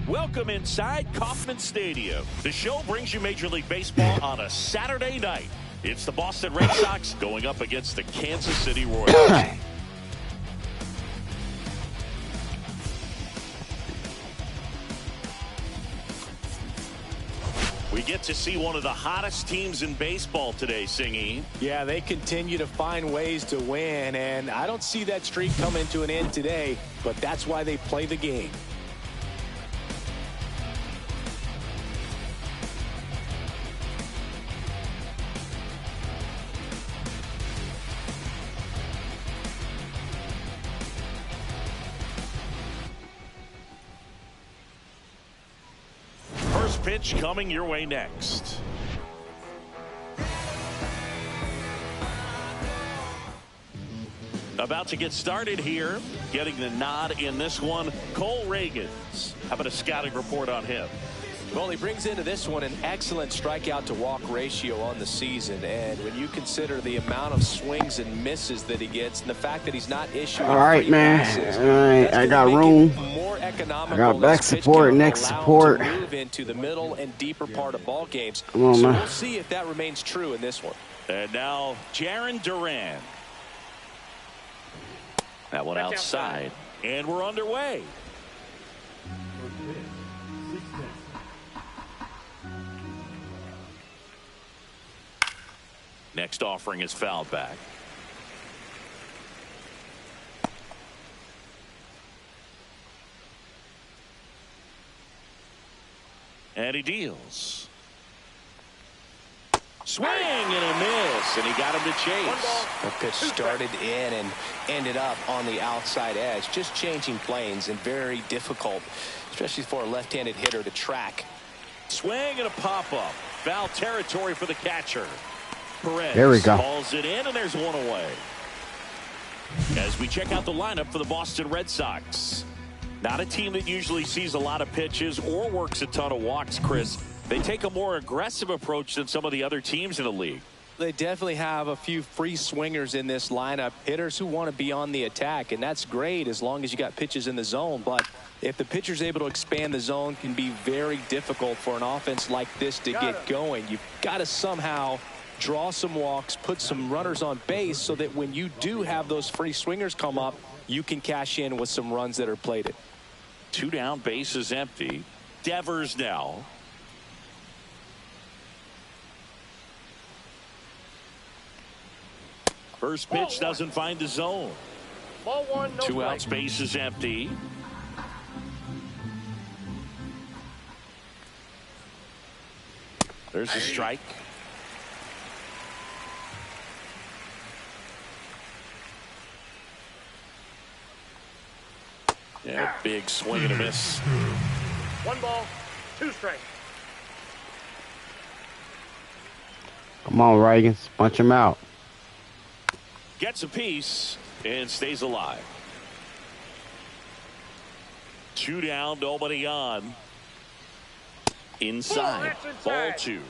Welcome inside Kauffman Stadium. The show brings you Major League Baseball on a Saturday night. It's the Boston Red Sox going up against the Kansas City Royals. We get to see one of the hottest teams in baseball today, Singy. Yeah, they continue to find ways to win, and I don't see that streak coming to an end today, but that's why they play the game. Pitch coming your way next. About to get started here. Getting the nod in this one, Cole Reagans. How about a scouting report on him? Well, he brings into this one an excellent strikeout to walk ratio on the season, and when you consider the amount of swings and misses that he gets and the fact that he's not issuing all right, man. passes, all right, I got room. More economical. I got back support, next support. To move into the middle and deeper part of ball games. Come on, so man. We'll see if that remains true in this one. And now Jarren Duran. That one outside, and we're underway. Next offering is fouled back. And he deals. Swing and a miss, and he got him to chase. The pitch started in and ended up on the outside edge, just changing planes, and very difficult, especially for a left-handed hitter to track. Swing and a pop-up. Foul territory for the catcher. Perez there we go. Calls it in, and there's one away. As we check out the lineup for the Boston Red Sox. Not a team that usually sees a lot of pitches or works a ton of walks, Chris. They take a more aggressive approach than some of the other teams in the league. They definitely have a few free swingers in this lineup, hitters who want to be on the attack, and that's great as long as you got pitches in the zone. But if the pitcher's able to expand the zone, it can be very difficult for an offense like this to get going. You've got to somehow draw some walks, put some runners on base so that when you do have those free swingers come up, you can cash in with some runs that are plated. 2 down, bases empty. Devers now. First pitch doesn't find the zone. Ball one, no 2 strike. outs, bases empty. There's a strike. Yeah, big swing and a miss. 1 ball, 2 strikes. Come on, Reagans. Punch him out. Gets a piece and stays alive. 2 down, nobody on. Inside. Ball 2.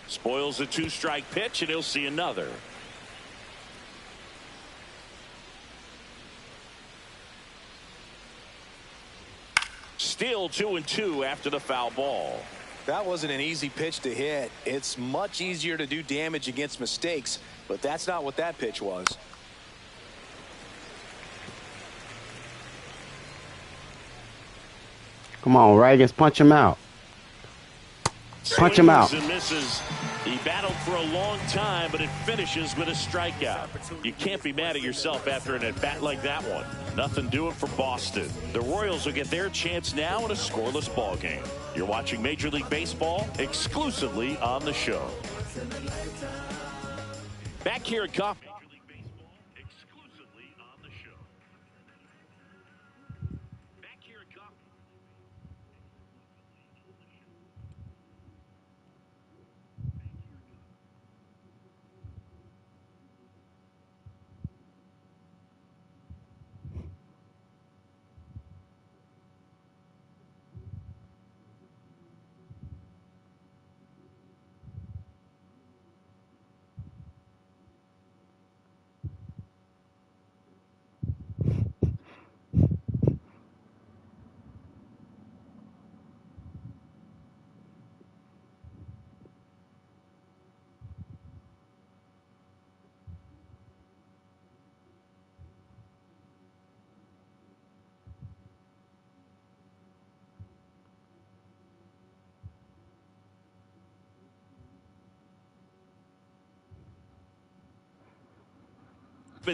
Spoils a 2-strike pitch, and he'll see another. Still 2-2 after the foul ball. That wasn't an easy pitch to hit. It's much easier to do damage against mistakes, but that's not what that pitch was. Come on, Reagans. Punch him out. Punch him out. And misses. He battled for a long time, but it finishes with a strikeout. You can't be mad at yourself after an at-bat like that one. Nothing doing for Boston. The Royals will get their chance now in a scoreless ball game. You're watching Major League Baseball exclusively on the show. Back here at Kauffman.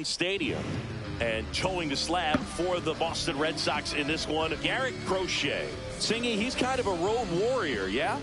Stadium. And towing the slab for the Boston Red Sox in this one, Garrett Crochet. Singy, he's kind of a road warrior, yeah?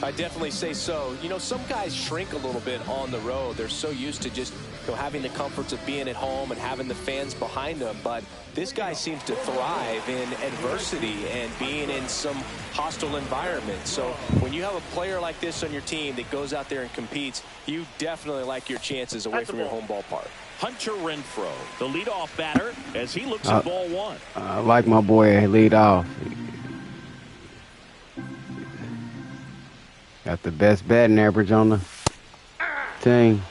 I definitely say so. You know, some guys shrink a little bit on the road. They're so used to just, you know, having the comforts of being at home and having the fans behind them. But this guy seems to thrive in adversity and being in some hostile environment. So when you have a player like this on your team that goes out there and competes, you definitely like your chances away from your home ballpark. Hunter Renfroe, the leadoff batter, as he looks at ball one. I like my boy lead off. Got the best batting average on the team.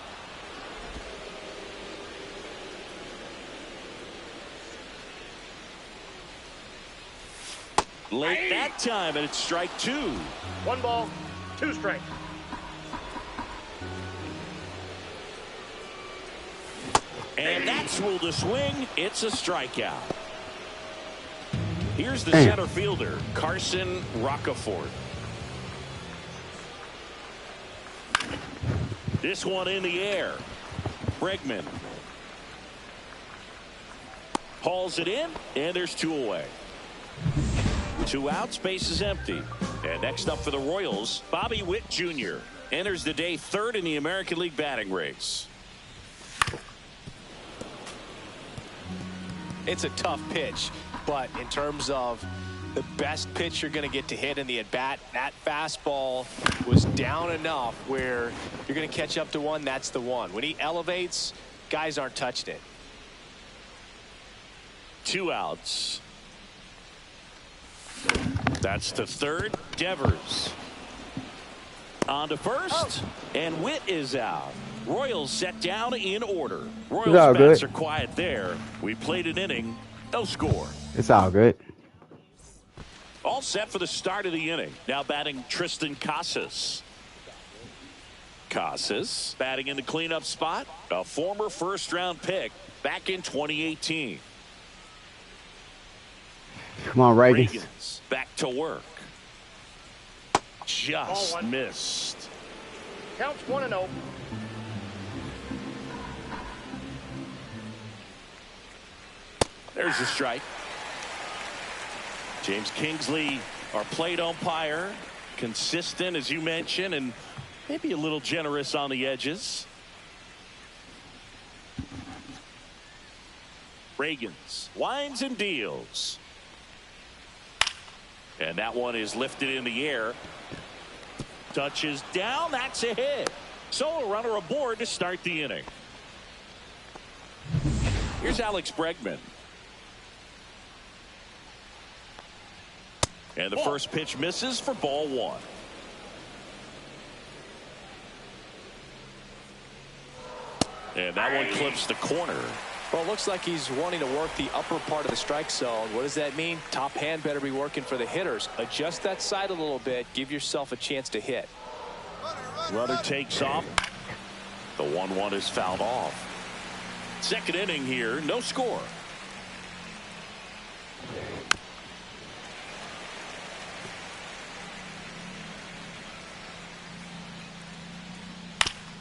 Late that time, and it's strike two. 1 ball, 2 strikes. And that's ruled a swing. It's a strikeout. Here's the center fielder, Carson Roccaforte. This one in the air. Bregman hauls it in, and there's 2 away. 2 outs, base is empty. And next up for the Royals, Bobby Witt Jr. enters the day 3rd in the American League batting race. It's a tough pitch, but in terms of the best pitch you're going to get to hit in the at-bat, that fastball was down enough where you're going to catch up to one. That's the one. When he elevates, guys aren't touching it. 2 outs. That's to third. Devers on to first, and Witt is out. Royals set down in order. Royals bats are quiet there. We played an inning, no score. It's all good. All set for the start of the inning. Now batting Tristan Casas. Casas batting in the cleanup spot. A former first-round pick back in 2018. Come on, Reagan. Reagan's back to work. Just missed. Counts 1-0. There's the strike. James Kingsley, our plate umpire, consistent as you mentioned, and maybe a little generous on the edges. Reagan's winds and deals. And that one is lifted in the air. Touches down. That's a hit. So a runner aboard to start the inning. Here's Alex Bregman. And the first pitch misses for ball 1. And that one clips the corner. Well, it looks like he's wanting to work the upper part of the strike zone. What does that mean? Top hand better be working for the hitters. Adjust that side a little bit. Give yourself a chance to hit. Runner takes off. The 1-1 is fouled off. Second inning here, no score.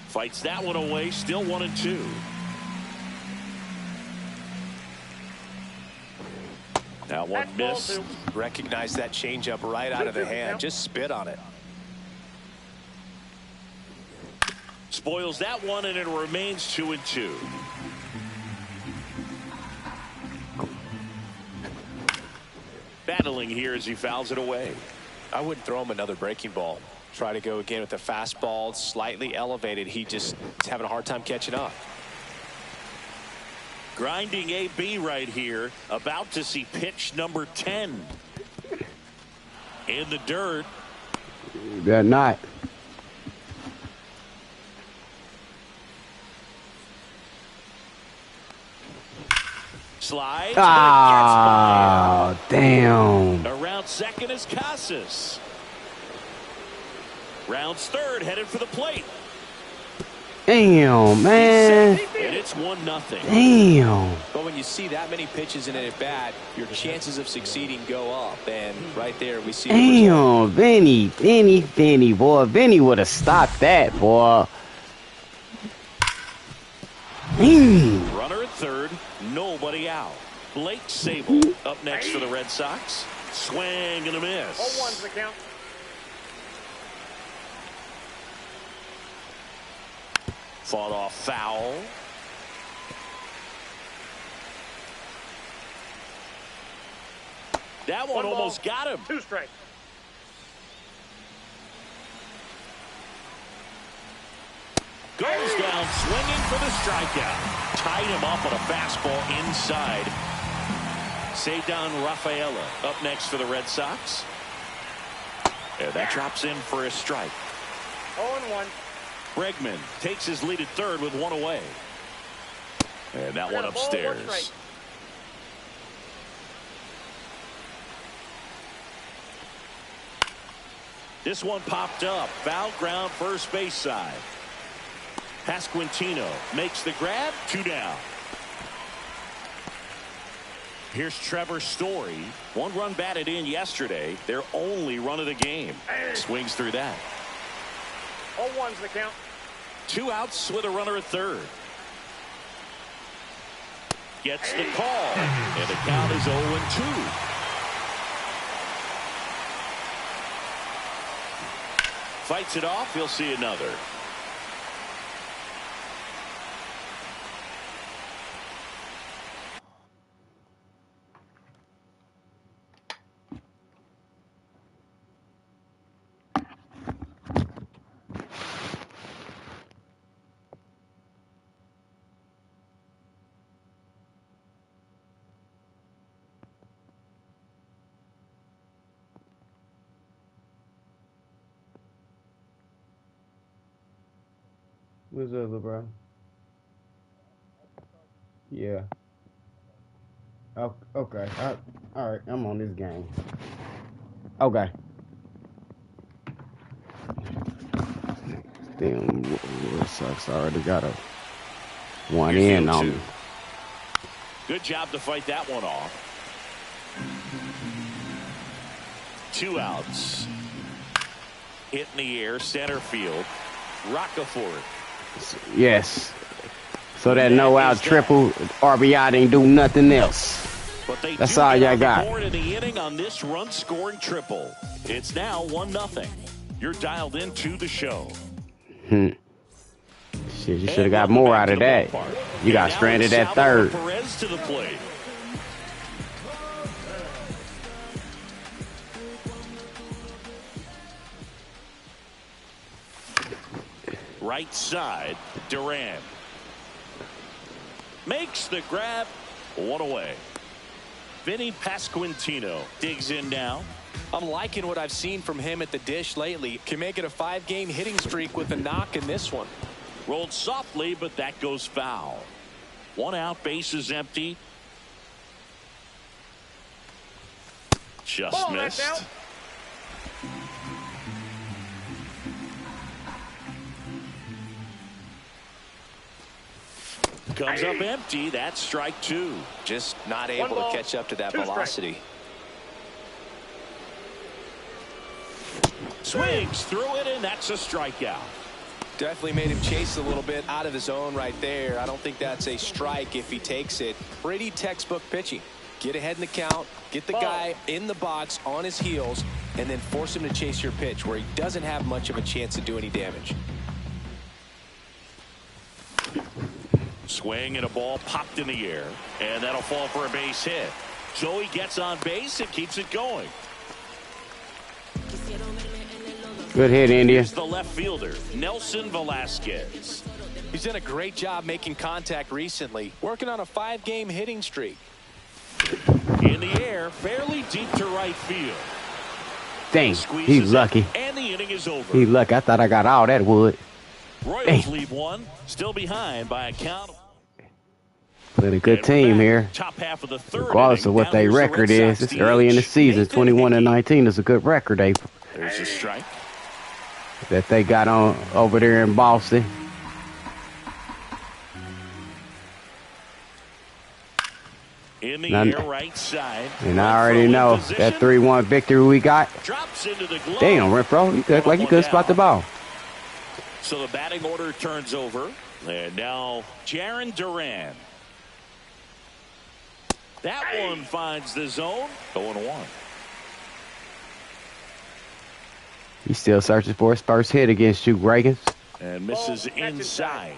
Fights that one away, still 1-2. Now one miss. Recognize that changeup right out of the hand. Just spit on it. Spoils that one, and it remains 2-2. Battling here as he fouls it away. I wouldn't throw him another breaking ball. Try to go again with the fastball, slightly elevated. He just is having a hard time catching up. Grinding AB right here, about to see pitch number 10. In the dirt. They're not. Slides. Ah, damn. Around second is Casas. Rounds third, headed for the plate. Damn, man. And it's 1-0. Damn. But when you see that many pitches in an at bat, your chances of succeeding go up. And right there, we see. Damn, Vinny, boy. Vinny would have stopped that, boy. Runner at third, nobody out. Blake Sable up next for the Red Sox. Swing and a miss. 0-1's the count. Fought off foul. That one almost got him. 2 strikes. Goes down swinging for the strikeout. Tied him up on a fastball inside. Cedar Rafaela up next for the Red Sox. And that drops in for a strike. 0-1. Bregman takes his lead at third with one away. And that one upstairs. This one popped up. Foul ground first base side. Pasquantino makes the grab. 2 down. Here's Trevor Story. 1 run batted in yesterday. Their only run of the game. Swings through that. 0-1's the count. 2 outs with a runner at third. Gets the call. And the count is 0-2. Fights it off. He'll see another. What's up, LeBron? Yeah. Oh, okay. All right. I'm on this game. Okay. Damn, Red Sox already got a one in on me. Good job to fight that one off. 2 outs. Hit in the air, center field. Rockefeller. Yes. So that no out triple RBI didn't do nothing else. But that's all y'all got. In the inning on this run scoring triple. It's now 1-0. You're dialed into the show. Shit, you should have got more out of that. You got stranded at third. Perez to the plate. Right side, Duran makes the grab. 1 away. Vinny Pasquantino digs in now. I'm liking what I've seen from him at the dish lately. Can make it a 5-game hitting streak with a knock in this one. Rolled softly, but that goes foul. 1 out, base is empty. Just missed. Comes up empty. That's strike 2. Just not able to catch up to that velocity. Swings through it, and that's a strikeout. Definitely made him chase a little bit out of his zone right there. I don't think that's a strike if he takes it. Pretty textbook pitching. Get ahead in the count, get the guy in the box on his heels, and then force him to chase your pitch where he doesn't have much of a chance to do any damage. Swing and a ball popped in the air, and that'll fall for a base hit. So he gets on base and keeps it going. Good hit, India. Here's the left fielder, Nelson Velasquez. He's done a great job making contact recently, working on a 5-game hitting streak. In the air, fairly deep to right field. Dang, he's lucky. And the inning is over. He's lucky. I thought I got all that wood. Royals leave 1, still behind by a count. Playing a good team here. Top half of the third regardless of what their record is. It's early in the season. 21-19 is a good record. There's a strike that they got on over there in Boston. In the air, right side. And I already know that 3-1 victory we got. Drops into the glove. Damn, Renfro, you look like you could spot the ball. So the batting order turns over. And now Jaron Duran. That one finds the zone. 0-1. He still searching for his first hit against you, Reagan. And misses inside.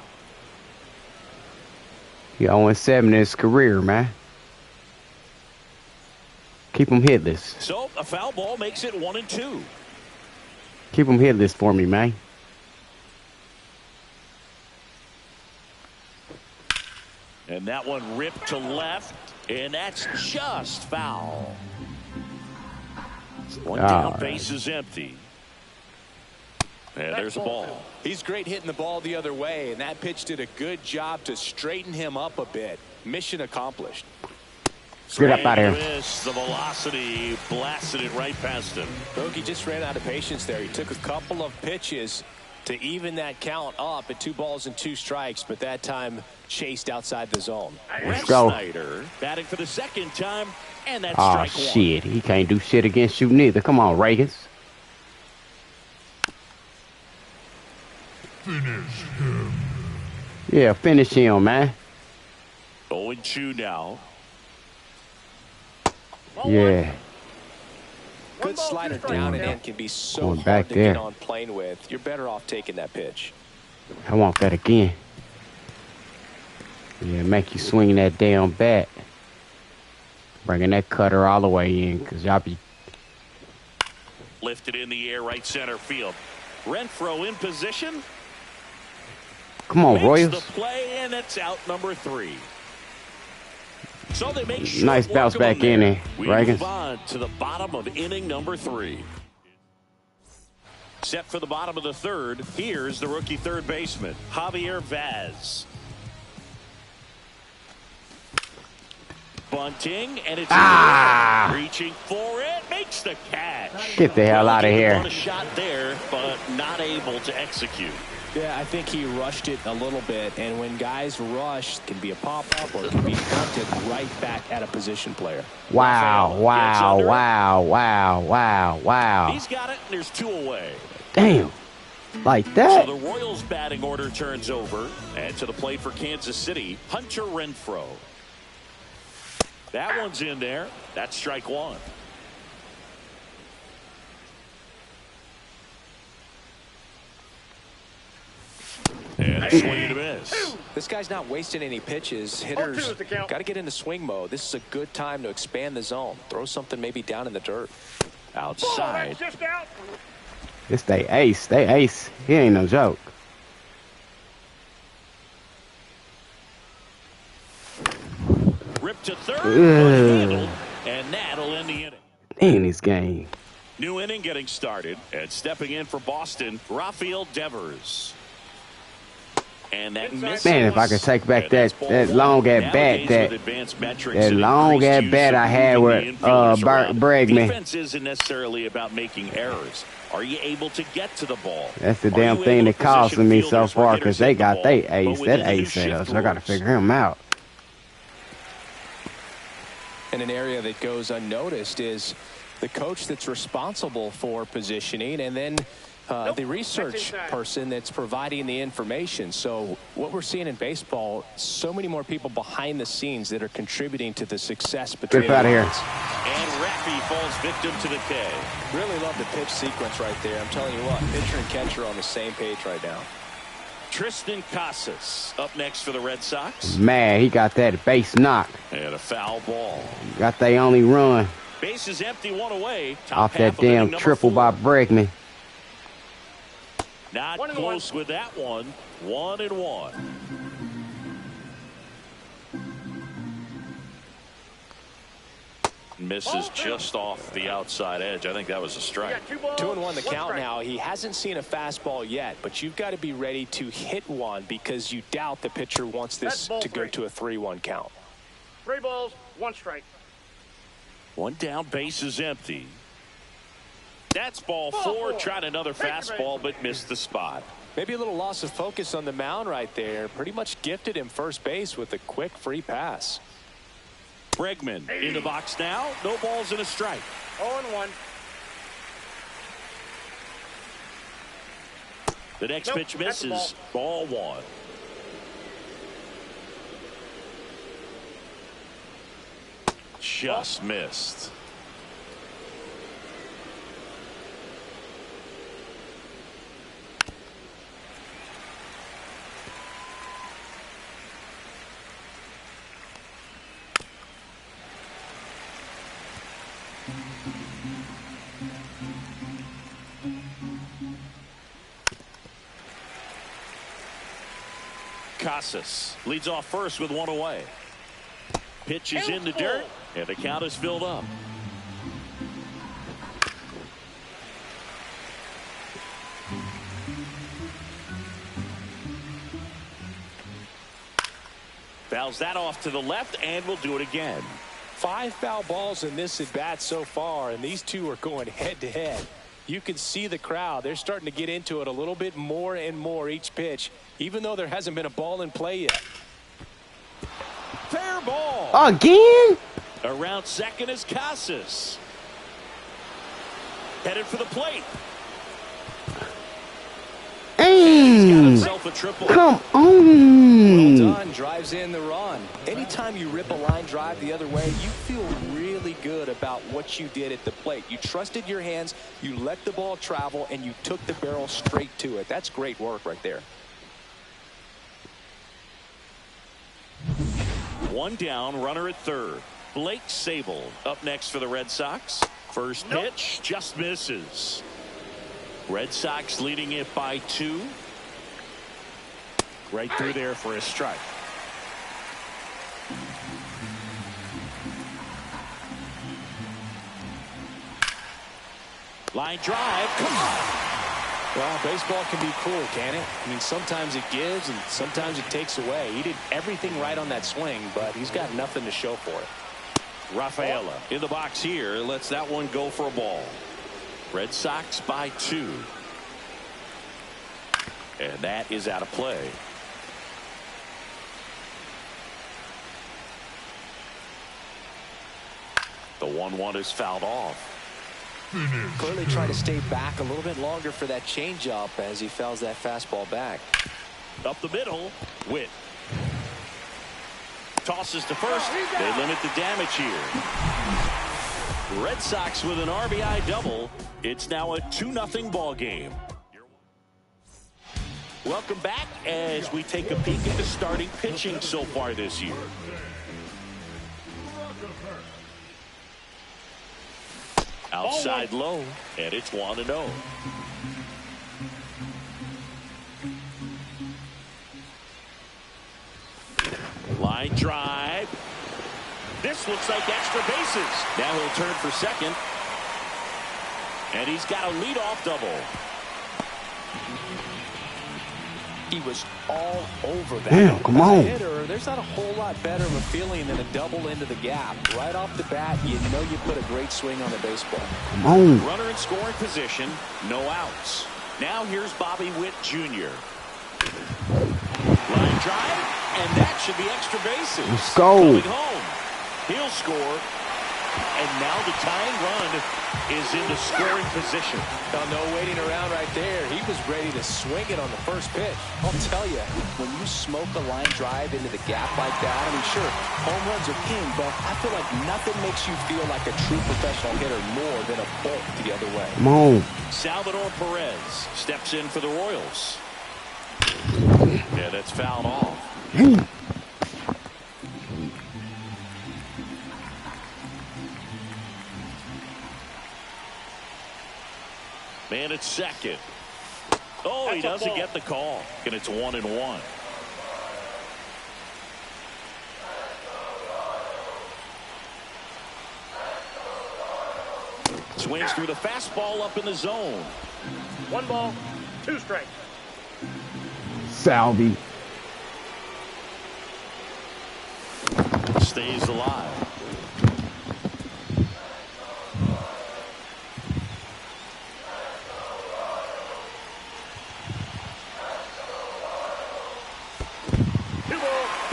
He 0-7 in his career, man. Keep him hitless. So a foul ball makes it 1-2. Keep him hitless for me, man. And that one ripped to left, and that's just foul. One down, base is empty. And there's a ball. He's great hitting the ball the other way, and that pitch did a good job to straighten him up a bit. Mission accomplished. Get up out of here. Miss, the velocity blasted it right past him. Bogey just ran out of patience there. He took a couple of pitches to even that count up at 2 balls and 2 strikes, but that time chased outside the zone. Let's go. Snyder batting for the second time, and that's Oh, strike shit. He can't do shit against you neither. Come on, Reagan. Finish him. Yeah, finish him, man. 0-2 now. Yeah. Good slider down and in can be so Going hard back to there. get on plane with. You're better off taking that pitch. I want that again. Yeah, make you swing that damn bat. Bringing that cutter all the way in, because y'all be... Lifted in the air, right center field. Renfroe in position. Come on, Makes Royals. the play, and it's out number 3. So they make short Nice work bounce of back them in there. there, We Reagan. move on to the bottom of inning number 3. Set for the bottom of the 3rd. Here's the rookie third baseman, Javier Vaz. Bunting, and it's reaching for it, makes the catch. Get the hell out of here. A shot there, but not able to execute. Yeah, I think he rushed it a little bit, and when guys rush, it can be a pop-up or it can be bunted right back at a position player. Wow, wow, wow, wow, wow, wow. He's got it, and there's 2 away. Damn. Like So that? the Royals batting order turns over, and to the plate for Kansas City, Hunter Renfroe. That one's in there. That's strike 1. And a swing and a miss. This guy's not wasting any pitches. Hitters got to get into swing mode. This is a good time to expand the zone. Throw something maybe down in the dirt. Outside. Just out. It's they ace. They ace. He ain't no joke. Ripped to third, but handled, and that'll end the inning. In this game. New inning getting started, and stepping in for Boston, Rafael Devers. And that misses. Man, if I could take back that long at bat, that long at bat I had with Bregman. Defense isn't necessarily about making errors. Are you able to get to the ball? That's the damn thing that costing me so far, because they got they ace. That ace set up, so I got to figure him out. And an area that goes unnoticed is the coach that's responsible for positioning, and then the research person that's providing the information. So what we're seeing in baseball, so many more people behind the scenes that are contributing to the success between Get out of here. And Raffy falls victim to the K. Really love the pitch sequence right there. I'm telling you what, pitcher and catcher are on the same page right now. Tristan Casas up next for the Red Sox. Man, he got that base knock. And a foul ball. Got they only run Base is empty, 1 away. Top off half that of inning damn number triple 4. by Bregman. Not close with that one. 1-1. Misses just off the outside edge. I think that was a strike. 2-1 the count now. He hasn't seen a fastball yet, but you've got to be ready to hit one because you doubt the pitcher wants this to go to a 3-1 count. 3 balls, 1 strike. 1 down, base is empty. That's ball 4. Tried another fastball, but missed the spot. Maybe a little loss of focus on the mound right there. Pretty much gifted him first base with a quick free pass. Bregman in the box now. No balls and a strike. 0-1. The next pitch misses. Ball 1. Just missed. Casas leads off first with one away. Pitch is in the dirt, and the count is filled up. Fouls that off to the left, and we'll do it again. 5 foul balls in this at bat so far, and these two are going head to head. You can see the crowd. They're starting to get into it a little bit more and more each pitch, even though there hasn't been a ball in play yet. Fair ball. Again? Around second is Casas. Headed for the plate. Himself a triple. Come on. Well done. Drives in the run. Anytime you rip a line drive the other way, you feel really good about what you did at the plate. You trusted your hands, you let the ball travel, and you took the barrel straight to it. That's great work right there. One down, runner at third. Blake Sable up next for the Red Sox. First pitch just misses. Red Sox leading it by 2. Right through there for a strike. Line drive. Come on. Well, baseball can be cool, can it? I mean, sometimes it gives and sometimes it takes away. He did everything right on that swing, but he's got nothing to show for it. Rafaela in the box here lets that one go for a ball. Red Sox by 2. And that is out of play. The 1-1 is fouled off. Clearly trying to stay back a little bit longer for that changeup as he fouls that fastball back. Up the middle, Witt. Tosses to first. They limit the damage here. Red Sox with an RBI double. It's now a 2-0 ball game. Welcome back as we take a peek at the starting pitching so far this year. Outside low, and it's 1-0. Line drive. This looks like extra bases. Now he'll turn for second. And he's got a leadoff double. He was all over that. Damn, come on. As a hitter, there's not a whole lot better of a feeling than a double into the gap. Right off the bat, you know you put a great swing on the baseball. Come on. Runner in scoring position, no outs. Now here's Bobby Witt Jr. Line drive, and that should be extra bases. Let's go. Going home. He'll score. And now the tying run is in the scoring position. Oh, no waiting around right there. He was ready to swing it on the first pitch. I'll tell you, when you smoke a line drive into the gap like that, I mean, sure, home runs are king, but I feel like nothing makes you feel like a true professional hitter more than a bolt the other way. Come on. Salvador Perez steps in for the Royals. Yeah, that's fouled off. Man at second. Oh, he doesn't get the call. And it's 1-1. Swings through the fastball up in the zone. 1 ball, 2 strikes. Salvi. Stays alive.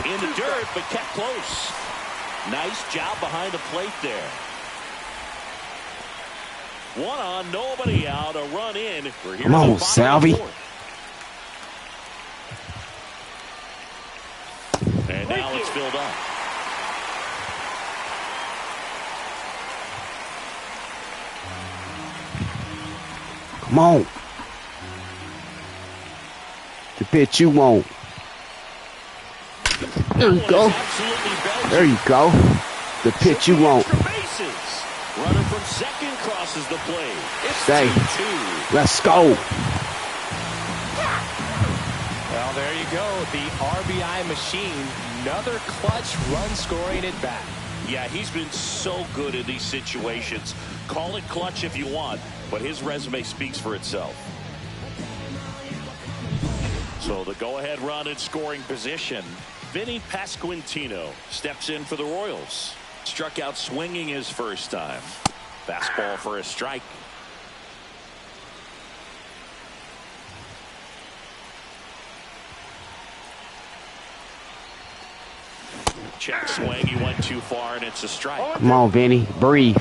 In the dirt, but kept close. Nice job behind the plate there. 1 on, nobody out, a run in. Come on, Salvi. And now it's filled up. Come on. The pitch you want. There you go. There you go. The pitch you want. Runner from second crosses the plate. Stay. Let's go. Well, there you go. The RBI machine. Another clutch run scoring at bat. Yeah, he's been so good in these situations. Call it clutch if you want, but his resume speaks for itself. So the go-ahead run in scoring position. Vinny Pasquantino steps in for the Royals. Struck out swinging his first time. Fastball for a strike. Check swing. He went too far, and it's a strike. Come on, Vinny. Breathe.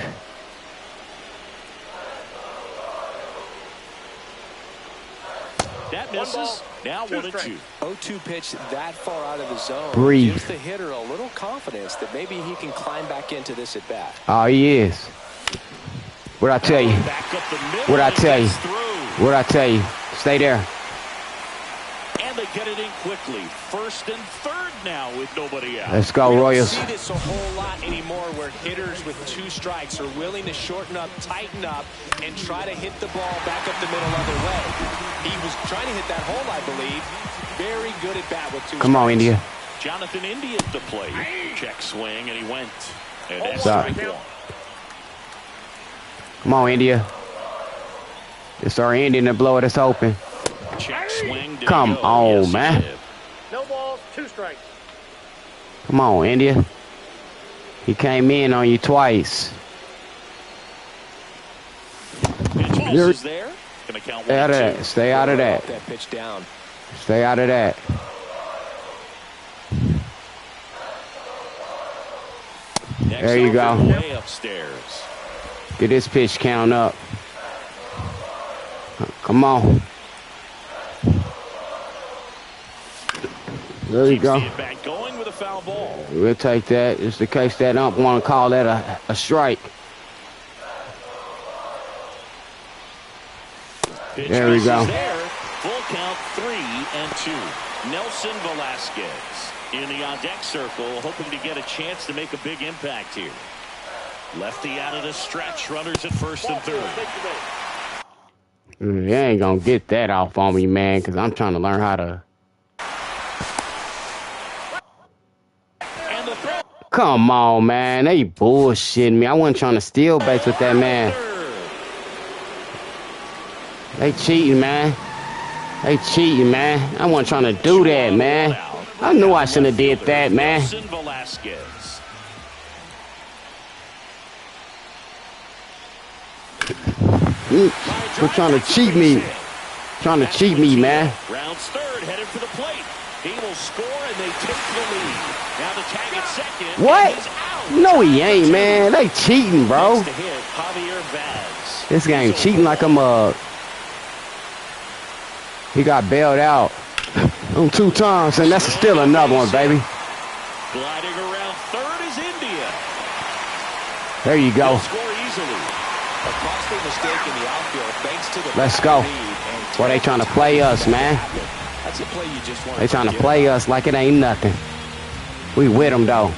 That misses. Now 1-2. 0-2 pitch that far out of the zone. Breathe. Gives the hitter a little confidence that maybe he can climb back into this at bat. Oh, he is. What'd I tell you? What'd I tell you? What'd I tell you? Stay there. And they get it in quickly. First and third now with nobody out. Let's go, Royals. We don't see this a whole lot anymore where hitters with 2 strikes are willing to shorten up, tighten up, and try to hit the ball back up the middle other way. He was trying to hit that hole, I believe. Very good at bat with 2 strikes. Come on, India. Jonathan India at the plate. Check swing, and he went. And that's Sorry. strike 1. Come on, India. It's our Indian to blow it. It's open. Check swing. Come on, man. No balls, 2 strikes. Come on, India. He came in on you twice. Pitch misses there. Gonna count 1-2. Stay out of that. Stay out of that. That pitch down. Stay out of that. Next There you go. way upstairs. Get this pitch count up. Come on. There you go. Back going with a foul ball. We'll take that. It's the case that ump want to call that a strike. Pitch there we go. There. Full count 3-2. Nelson Velasquez in the on-deck circle, hoping to get a chance to make a big impact here. Lefty out of the stretch. Runners at first and third. You ain't gonna get that off on me, man, because I'm trying to learn how to. Come on, man. They bullshitting me. I wasn't trying to steal base with that man. They cheating, man. They cheating, man. I wasn't trying to do that, man. I knew I shouldn't have did that, man. They're trying to cheat me. Trying to cheat me, man. Rounds third, headed for the plate. He will score, and they take the lead. Now the tag at second. What? No, he ain't, man. They cheating, bro. This game cheating like a mug. He got bailed out on 2 times, and that's still another one, baby. Gliding around third is India. There you go. Score easily. A costly mistake in the outfield thanks to the Let's go. Boy, they trying to play us, man. That's a play you just want. They trying to play us like it ain't nothing. We with them, though.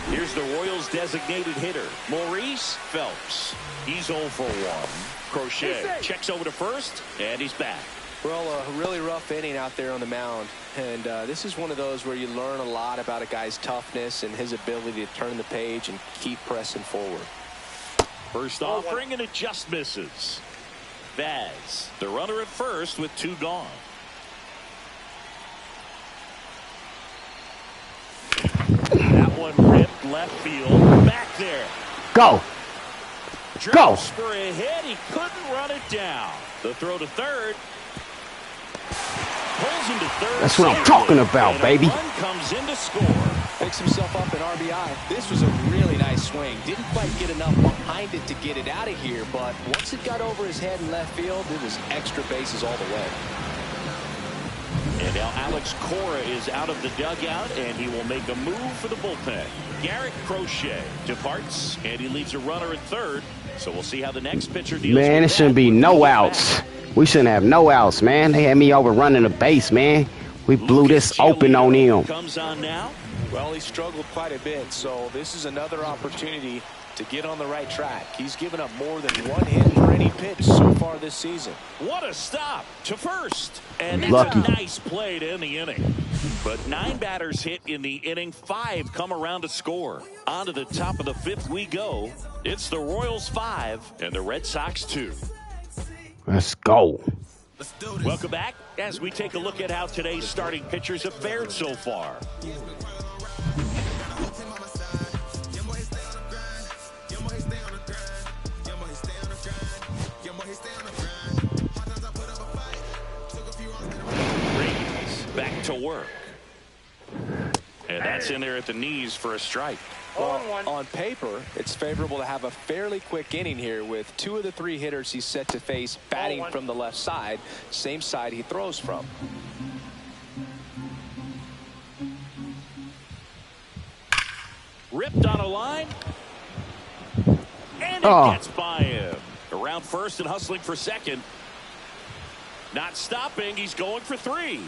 Here's the Royals' designated hitter, Maurice Phelps. He's 0 for 1. Crochet checks over to first, and he's back. Well, a really rough inning out there on the mound. And this is one of those where you learn a lot about a guy's toughness and his ability to turn the page and keep pressing forward. First offering, and it just misses. Vaz, the runner at first with 2 gone. That one ripped left field. Back there. Go. Go. For a hit, he couldn't run it down. The throw to third. Pulls him to third. That's what I'm talking about, baby. Run comes in to score. Picks himself up in RBI. This was a really nice swing. Didn't quite get enough behind it to get it out of here, but once it got over his head in left field, it was extra bases all the way. And now Alex Cora is out of the dugout, and he will make a move for the bullpen. Garrett Crochet departs, and he leaves a runner at third. So we'll see how the next pitcher deals. Man, it shouldn't be no outs. We shouldn't have no outs, man. They had me overrunning the base, man. We blew this open on him. Comes on now. Well, he struggled quite a bit, so this is another opportunity to get on the right track. He's given up more than one hit for any pitch so far this season. What a stop to first. And that's Lucky. a nice play to end the inning. But 9 batters hit in the inning. 5 come around to score. On to the top of the 5th we go. It's the Royals 5 and the Red Sox 2. Let's go. Welcome back as we take a look at how today's starting pitchers have fared so far. Back to work. And that's in there at the knees for a strike. Well, on paper, it's favorable to have a fairly quick inning here with 2 of the 3 hitters he's set to face batting from the left side, same side he throws from. Ripped on a line. And it gets by him. Around first and hustling for second. Not stopping. He's going for 3.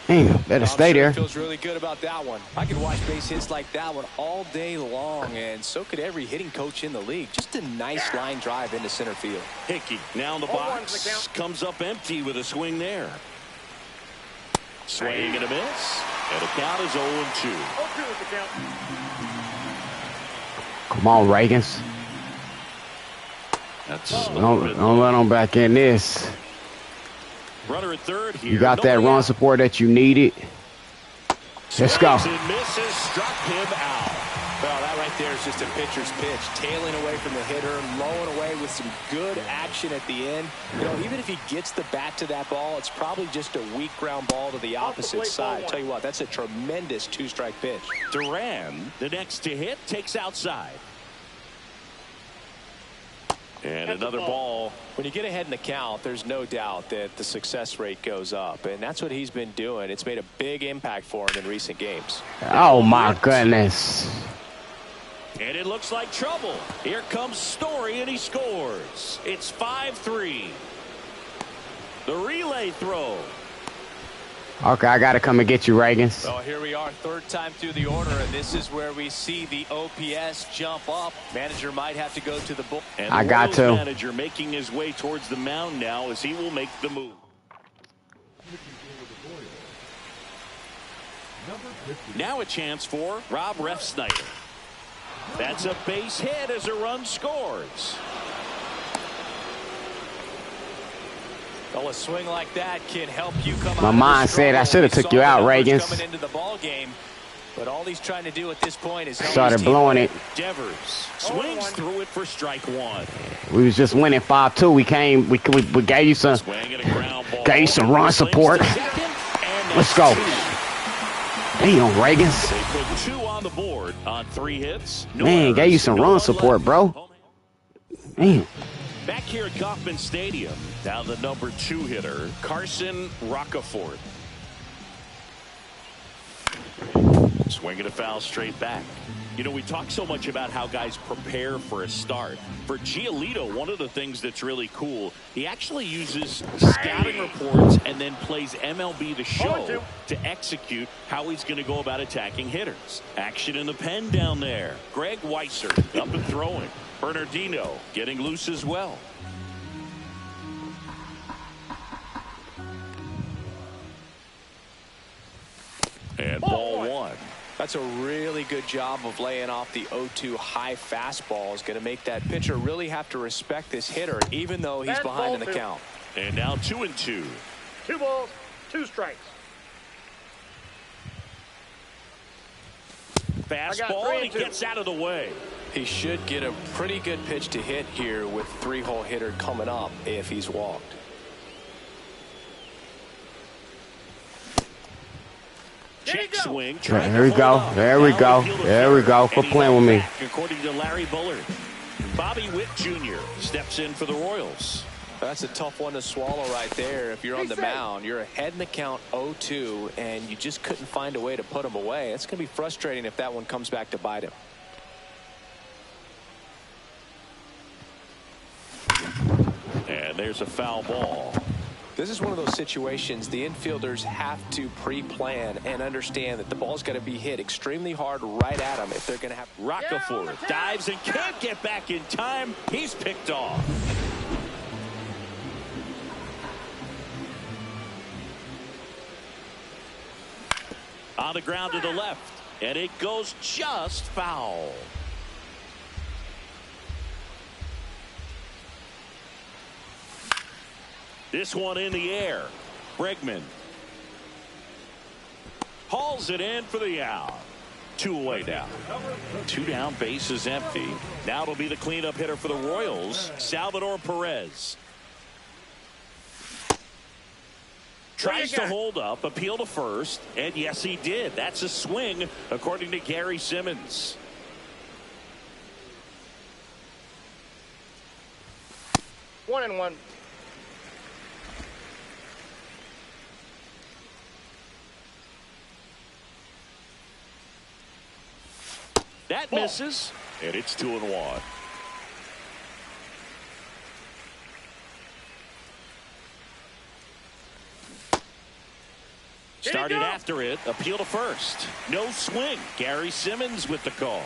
Damn, better stay there. Feels really good about that one. I could watch base hits like that one all day long, and so could every hitting coach in the league. Just a nice line drive into center field. Hickey now in the box. Comes up empty with a swing there. Swing and a miss. And the count is 0-2. Come on, Reagans. Don't let them back in this. Runner at third here. You got that run support that you needed. Let's go. Misses, struck him out. Well, that right there is just a pitcher's pitch. Tailing away from the hitter, lowing away with some good action at the end. You know, even if he gets the bat to that ball, it's probably just a weak ground ball to the opposite side. Tell you what, that's a tremendous 2-strike pitch. Duran, the next to hit, takes outside. And another ball. When you get ahead in the count, there's no doubt that the success rate goes up, and that's what he's been doing. It's made a big impact for him in recent games. Oh, my goodness. And it looks like trouble. Here comes Story, and he scores. It's 5-3. The relay throw. Okay, I got to come and get you, Reagans. Oh, here we are, 3rd time through the order, and this is where we see the OPS jump up. Manager might have to go to the bull. And I got to. Manager making his way towards the mound now as he will make the move. Now a chance for Rob Refsnyder. That's a base hit as a run scores. Well, a swing like that can help you come My mind said I should have took you out, Reagans. Coming into the ball game, but all he's trying to do at this point is started blowing it. Devers swings through it for strike 1. We was just winning 5-2. We gave you some run support. Let's go. Damn, Reagans. They put 2 on the board on 3 hits. Man, gave you some run support, bro. Damn. Back here at Kauffman Stadium, now the number 2 hitter, Carson Roccaforte. Swinging a foul straight back. You know, we talk so much about how guys prepare for a start. For Giolito, one of the things that's really cool, he actually uses scouting reports and then plays MLB The Show to execute how he's going to go about attacking hitters. Action in the pen down there. Greg Weisser up and throwing. Bernardino getting loose as well. And ball 1. That's a really good job of laying off the 0-2 high fastball. Is going to make that pitcher really have to respect this hitter, even though he's behind in the count. And now 2-2. 2 balls, 2 strikes. Fastball, and he gets out of the way. He should get a pretty good pitch to hit here with 3-hole hitter coming up if he's walked. Check swing. There we go. There we go. There we go. Quit playing with me. According to Larry Bullard, Bobby Witt Jr. steps in for the Royals. That's a tough one to swallow right there. If you're on the mound, you're ahead in the count 0-2, and you just couldn't find a way to put him away. It's going to be frustrating if that one comes back to bite him. there's a foul ball. This is one of those situations the infielders have to pre-plan and understand that the ball's got to be hit extremely hard right at them if they're going to have. Roccaforte dives and can't get back in time. He's picked off. On the ground to the left, and it goes just foul. This one in the air. Bregman hauls it in for the out. 2 away now. 2 down, base is empty. Now it'll be the cleanup hitter for the Royals, Salvador Perez. Tries to hold up, appeal to first, and yes, he did. That's a swing, according to Gary Simmons. One and one. That misses, and it's 2-1. Started after it, appeal to first. No swing. Gary Simmons with the call.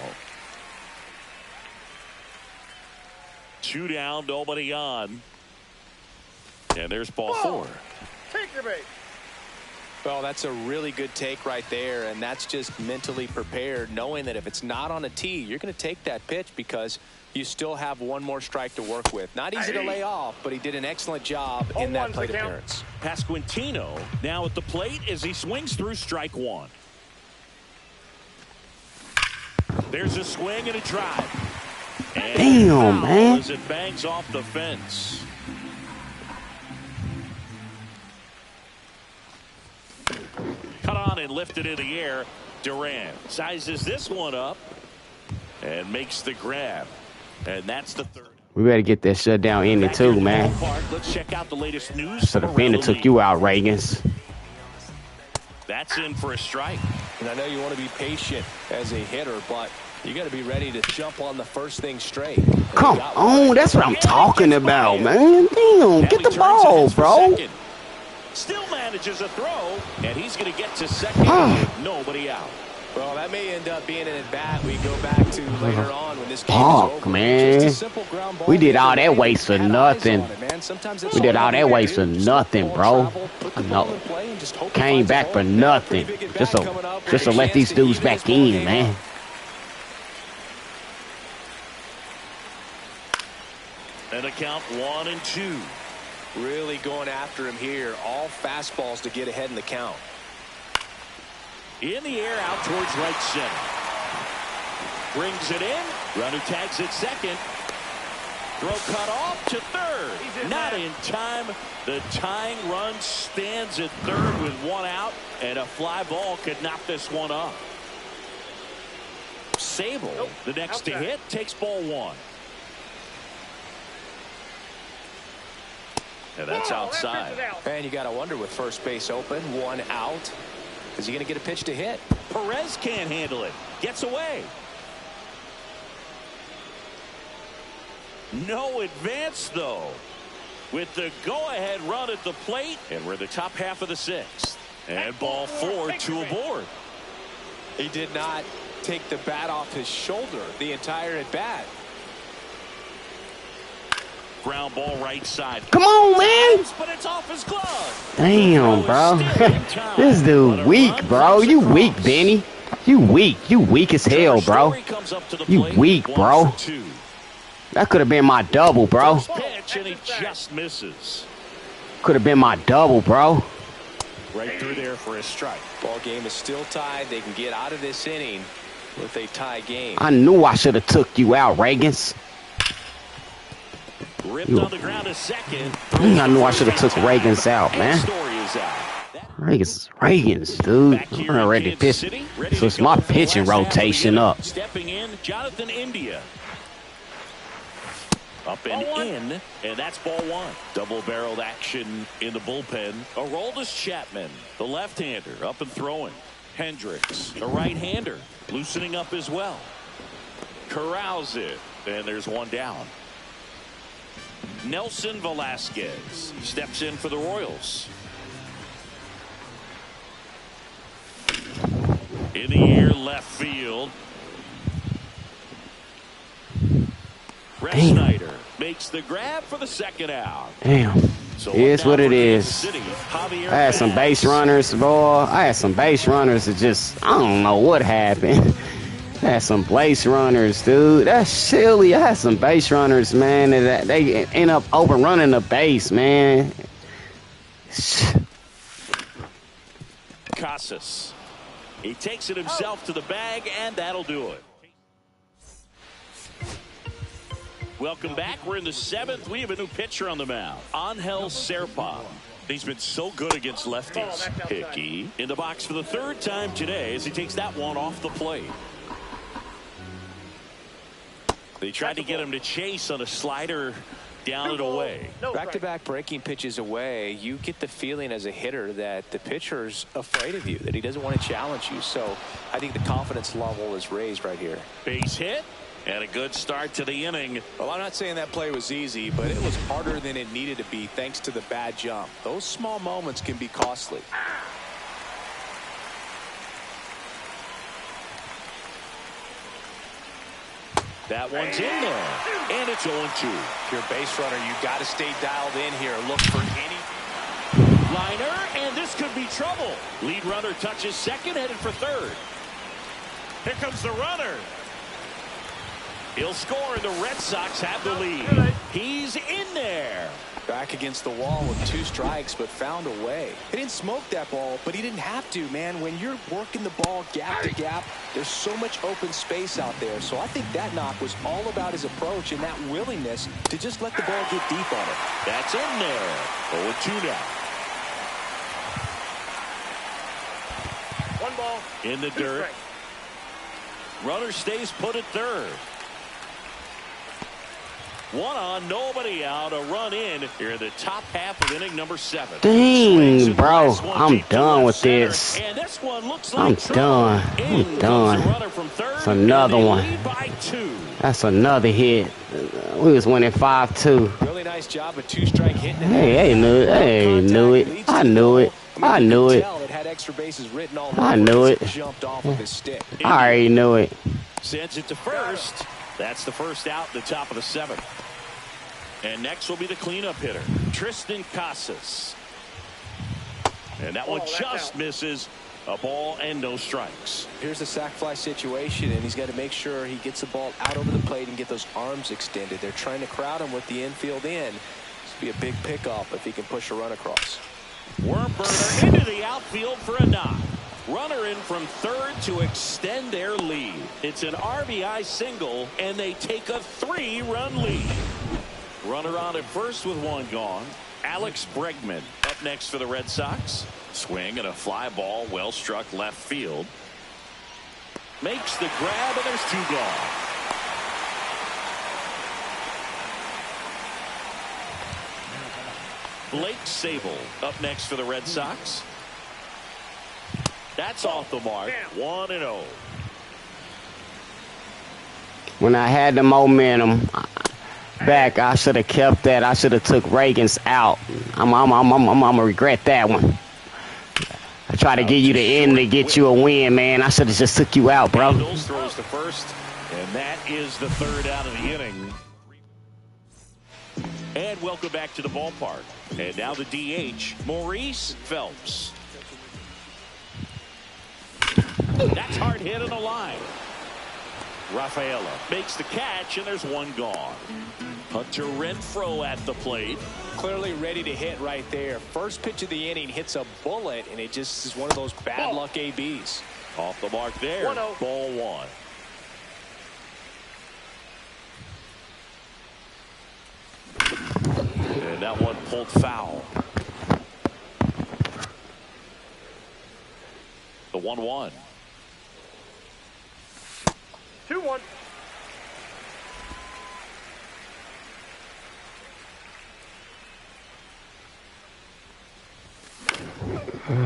2 down, nobody on. And there's ball 4. Take your bait. Well, that's a really good take right there, and that's just mentally prepared, knowing that if it's not on a tee, you're going to take that pitch because you still have one more strike to work with. Not easy to lay off, but he did an excellent job in that plate appearance. Pasquantino now at the plate as he swings through strike 1. There's a swing and a drive. And damn, man. As it bangs off the fence. Cut on and lifted in the air. Durant sizes this one up and makes the grab. And that's the 3rd. We better get that shutdown ended too, man. Let's check out the latest news. So the Fender took you out, Reagans. That's in for a strike. And I know you want to be patient as a hitter, but you got to be ready to jump on the first thing straight. Come on, that's what I'm talking about, man. Damn, get the ball, bro. Still manages a throw, and he's going to get to second. Nobody out. Well, that may end up being an at-bat we go back to later on when this game is over. Man. Just a simple ground ball. We did all that waste for nothing. We did all that waste for nothing, bro. No. Came back for nothing. Just to let these dudes back in, man. And a count 1-2. Really going after him here. All fastballs to get ahead in the count. In the air out towards right center. Brings it in. Runner tags at second. Throw cut off to third. Not in time. The tying run stands at third with 1 out. And a fly ball could knock this one up. Sable, the next to hit, takes ball 1. And that's outside. And you got to wonder with first base open, 1 out. Is he going to get a pitch to hit? Perez can't handle it. Gets away. No advance, though. With the go-ahead run at the plate. And we're the top half of the 6th. And ball 4, 2 aboard. He did not take the bat off his shoulder the entire at-bat. Ground ball right side. Come on, man. But it's off his glove. Damn, bro. This dude weak, bro. You weak, Benny. You weak. You weak as hell, bro. You weak, bro. That could have been my double, bro. Pitch and he just misses. Could have been my double, bro. Right through there for a strike. Ball game is still tied. They can get out of this inning with a tie game. I knew I should have took you out, Reagans. Ripped on the ground a second. I knew I should have took Reagans out, man. Reagans, dude. I'm ready to pitch. So it's my pitching rotation up. Stepping in, Jonathan India. Up and in, and that's ball 1. Double-barreled action in the bullpen. Aroldis Chapman, the left-hander, up and throwing. Hendricks, a right-hander, loosening up as well. Corrals it, and there's 1 down. Nelson Velasquez steps in for the Royals. In the air, left field. Snyder makes the grab for the second out. Damn. So It's what it is. I had some base runners, boy. I had some base runners that just, I don't know what happened. I had some base runners, dude. That's silly. I had some base runners, man, that they end up overrunning the base, man. Casas. He takes it himself to the bag, and that'll do it. Welcome back. We're in the 7th. We have a new pitcher on the mound, Angel Serpa. He's been so good against lefties. Hickey in the box for the 3rd time today as he takes that one off the plate. They tried to get him to chase on a slider down and away. Back-to-back breaking pitches away, you get the feeling as a hitter that the pitcher's afraid of you, that he doesn't want to challenge you. So I think the confidence level is raised right here. Base hit. And a good start to the inning. Well, I'm not saying that play was easy, but it was harder than it needed to be thanks to the bad jump. Those small moments can be costly. That one's in there. And it's 0-2. If you're a base runner, you got to stay dialed in here. Look for any liner, and this could be trouble. Lead runner touches second, headed for third. Here comes the runner. He'll score, and the Red Sox have the lead. He's in there. Back against the wall with 2 strikes, but found a way. He didn't smoke that ball, but he didn't have to, man. When you're working the ball gap to gap, there's so much open space out there. So I think that knock was all about his approach and that willingness to just let the ball get deep on it. That's in there. 0-2 now. 1 ball. In the dirt. Runner stays put at third. 1 on, nobody out, a run in here in the top half of inning number 7. Dang, bro, I'm done with this. I'm done. I'm done. That's another one. That's another hit. We was winning 5-2. Really nice job, a 2-strike hit. Hey, I knew it. Hey, knew it. I knew it. I knew it. It had extra bases written all over. I knew it. Jumped off of his stick. I already knew it. Sends it to first. That's the first out in the top of the 7th. And next will be the cleanup hitter, Tristan Casas. And that one just misses. A ball and no strikes. Here's a sac fly situation, and he's got to make sure he gets the ball out over the plate and get those arms extended. They're trying to crowd him with the infield in. This will be a big pickup if he can push a run across. Worm burner into the outfield for a knock. Runner in from third to extend their lead. It's an RBI single, and they take a 3-run lead. Runner on at first with 1 gone. Alex Bregman up next for the Red Sox. Swing and a fly ball well struck left field. Makes the grab, and there's 2 gone. Blake Sable up next for the Red Sox. That's off the mark. 1-0. When I had the momentum back, I should have kept that. I should have took Reagan's out. I'm gonna regret that one. I try to get you the end to get you a win, man. I should have just took you out, bro. Angels throws to first, and that is the 3rd out of the inning. And welcome back to the ballpark. And now the DH, Maurice Phelps. That's hard hit on the line. Rafaela makes the catch, and there's 1 gone. Hunter Renfroe at the plate. Clearly ready to hit right there. First pitch of the inning hits a bullet, and it just is one of those bad luck ABs. Off the mark there. 1-0. Ball 1. And that one pulled foul. The 1-1. 2-1.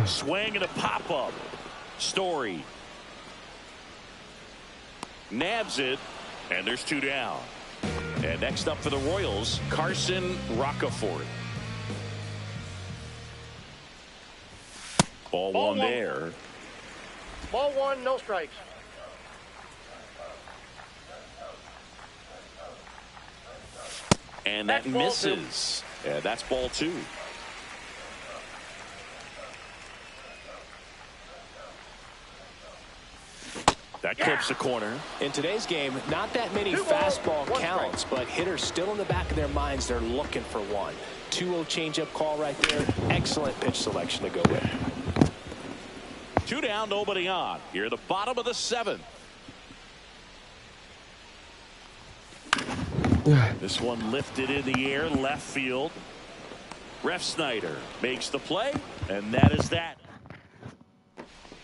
Swing and a pop-up. Story nabs it, and there's 2 down. And next up for the Royals, Carson Roccaforte. Ball one there. Ball one, no strikes. And that misses. Yeah, that's ball two. That clips the corner. In today's game, not that many fastball counts, but hitters still in the back of their minds, they're looking for one. 2-0 changeup call right there. Excellent pitch selection to go with. 2 down, nobody on. Here at the bottom of the 7th. This one lifted in the air, left field. Ref Snyder makes the play, and that is that.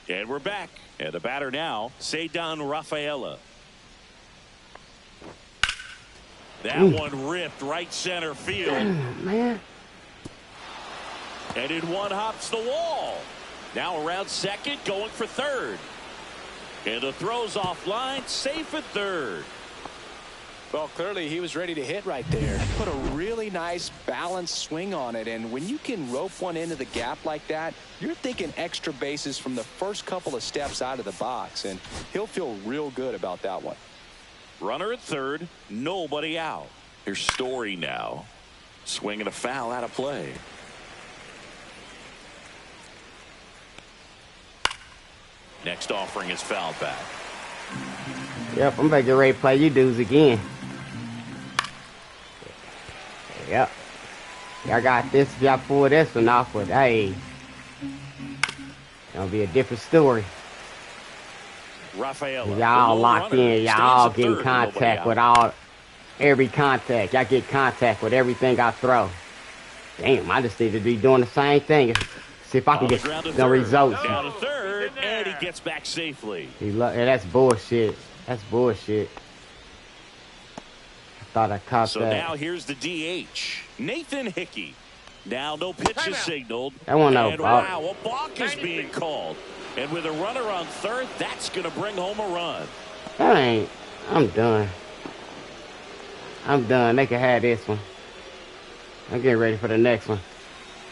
And we're back. And the batter now, Ceddanne Rafaela. That one ripped right center field. Man. And in one hops the wall. Now around second, going for third. And the throw's offline, safe at third. Well, clearly he was ready to hit right there. Put a really nice balanced swing on it, and when you can rope one into the gap like that, you're thinking extra bases from the first couple of steps out of the box, and he'll feel real good about that one. Runner at third, nobody out. Here's Story now. Swinging a foul out of play. Next offering is fouled back. Yep, I'm about to get ready to play you dudes again. Yep. Y'all got this. Y'all pull this one off, but hey, it'll be a different story. Rafaela. Y'all locked in. Y'all all getting contact with every contact. Y'all get contact with everything I throw. Damn, I just need to be doing the same thing. See if I can get the results. Down to third, and he gets back safely. That's bullshit. That's bullshit. I thought I caught so that. So now here's the DH, Nathan Hickey. Now no pitches signaled. That one no balk. Wow, a balk is being called. And with a runner on third, that's going to bring home a run. I'm done. I'm done. They can have this one. I'm getting ready for the next one.